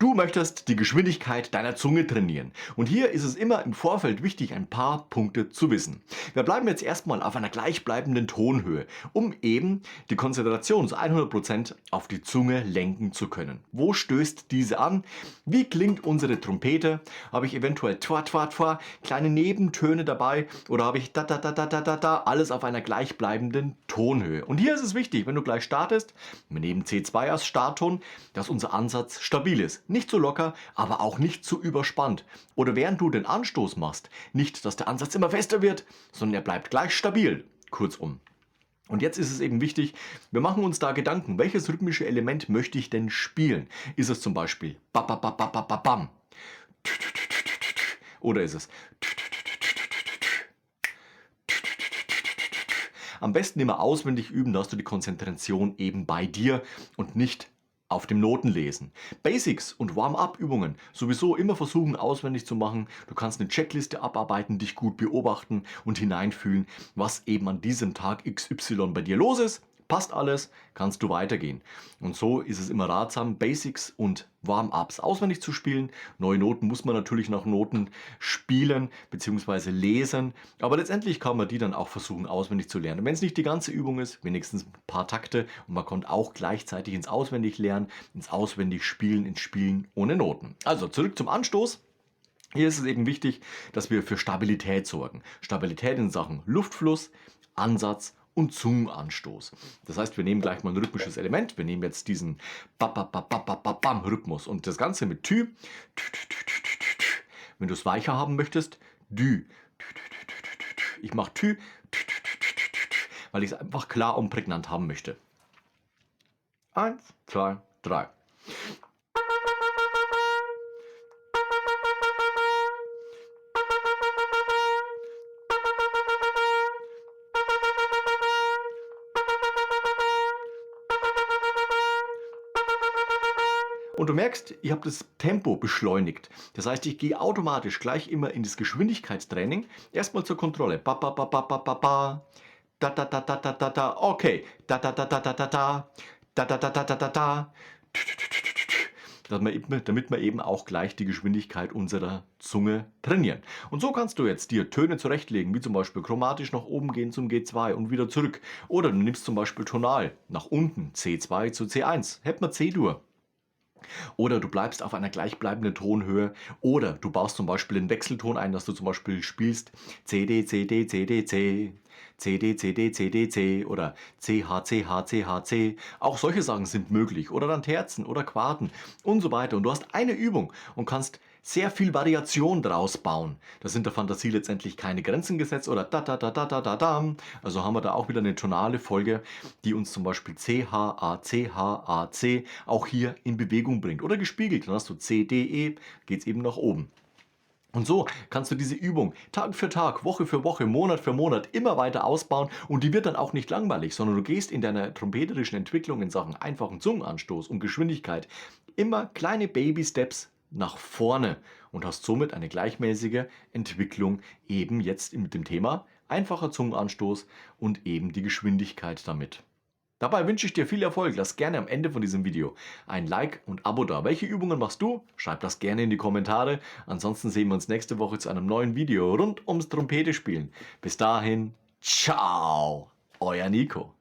Du möchtest die Geschwindigkeit deiner Zunge trainieren. Und hier ist es immer im Vorfeld wichtig, ein paar Punkte zu wissen. Wir bleiben jetzt erstmal auf einer gleichbleibenden Tonhöhe, um eben die Konzentration zu 100% auf die Zunge lenken zu können. Wo stößt diese an? Wie klingt unsere Trompete? Habe ich eventuell twa twa twa, kleine Nebentöne dabei oder habe ich da da da da da da da, alles auf einer gleichbleibenden Tonhöhe. Und hier ist es wichtig, wenn du gleich startest, wir nehmen C2 als Startton, dass unser Ansatz stabil ist. Nicht zu locker, aber auch nicht zu überspannt. Oder während du den Anstoß machst, nicht, dass der Ansatz immer fester wird, sondern er bleibt gleich stabil. Kurzum. Und jetzt ist es eben wichtig, wir machen uns da Gedanken, welches rhythmische Element möchte ich denn spielen? Ist es zum Beispiel ba ba ba ba ba ba bam? Oder ist es am besten immer auswendig üben, da hast du die Konzentration eben bei dir und nicht auf dem Notenlesen. Basics und Warm-up-Übungen sowieso immer versuchen auswendig zu machen. Du kannst eine Checkliste abarbeiten, dich gut beobachten und hineinfühlen, was eben an diesem Tag XY bei dir los ist. Passt alles, kannst du weitergehen. Und so ist es immer ratsam, Basics und Warm-ups auswendig zu spielen. Neue Noten muss man natürlich nach Noten spielen bzw. lesen, aber letztendlich kann man die dann auch versuchen auswendig zu lernen. Wenn es nicht die ganze Übung ist, wenigstens ein paar Takte und man kommt auch gleichzeitig ins Auswendiglernen, ins Auswendigspielen, ins Spielen ohne Noten. Also zurück zum Anstoß. Hier ist es eben wichtig, dass wir für Stabilität sorgen. Stabilität in Sachen Luftfluss, Ansatz und Zungenanstoß. Das heißt, wir nehmen gleich mal ein rhythmisches Element. Wir nehmen jetzt diesen Bam-Rhythmus und das Ganze mit Tü. Wenn du es weicher haben möchtest, Dü. Ich mache Tü, weil ich es einfach klar und prägnant haben möchte. 1, 2, 3. Und du merkst, ich habe das Tempo beschleunigt. Das heißt, ich gehe automatisch gleich immer in das Geschwindigkeitstraining. Erstmal zur Kontrolle. Ba, ba, ba, ba, ba, ba, ba. Da, da, da, da, da, da, da. Okay. Da, da, da, da, da, da, da. Da, da, da, da, da, da, da. Damit wir eben auch gleich die Geschwindigkeit unserer Zunge trainieren. Und so kannst du jetzt dir Töne zurechtlegen, wie zum Beispiel chromatisch nach oben gehen zum G2 und wieder zurück. Oder du nimmst zum Beispiel tonal nach unten C2 zu C1. Hätten wir C-Dur. Oder du bleibst auf einer gleichbleibenden Tonhöhe. Oder du baust zum Beispiel den Wechselton ein, dass du zum Beispiel spielst CD, CD, CD, C, CD, CD, CD, C oder CH, CH, CH, C. Auch solche Sachen sind möglich. Oder dann Terzen oder Quarten und so weiter. Und du hast eine Übung und kannst sehr viel Variation draus bauen. Da sind der Fantasie letztendlich keine Grenzen gesetzt oder da da da da da da da. Also haben wir da auch wieder eine tonale Folge, die uns zum Beispiel CH, A, CH, A, C auch hier in Bewegung bringt. Oder gespiegelt, dann hast du C, D, E, geht es eben nach oben. Und so kannst du diese Übung Tag für Tag, Woche für Woche, Monat für Monat immer weiter ausbauen und die wird dann auch nicht langweilig, sondern du gehst in deiner trompeterischen Entwicklung in Sachen einfachen Zungenanstoß und Geschwindigkeit immer kleine Baby-Steps nach vorne und hast somit eine gleichmäßige Entwicklung eben jetzt mit dem Thema einfacher Zungenanstoß und eben die Geschwindigkeit damit. Dabei wünsche ich dir viel Erfolg. Lass gerne am Ende von diesem Video ein Like und Abo da. Welche Übungen machst du? Schreib das gerne in die Kommentare. Ansonsten sehen wir uns nächste Woche zu einem neuen Video rund ums Trompete spielen. Bis dahin, ciao, euer Nico.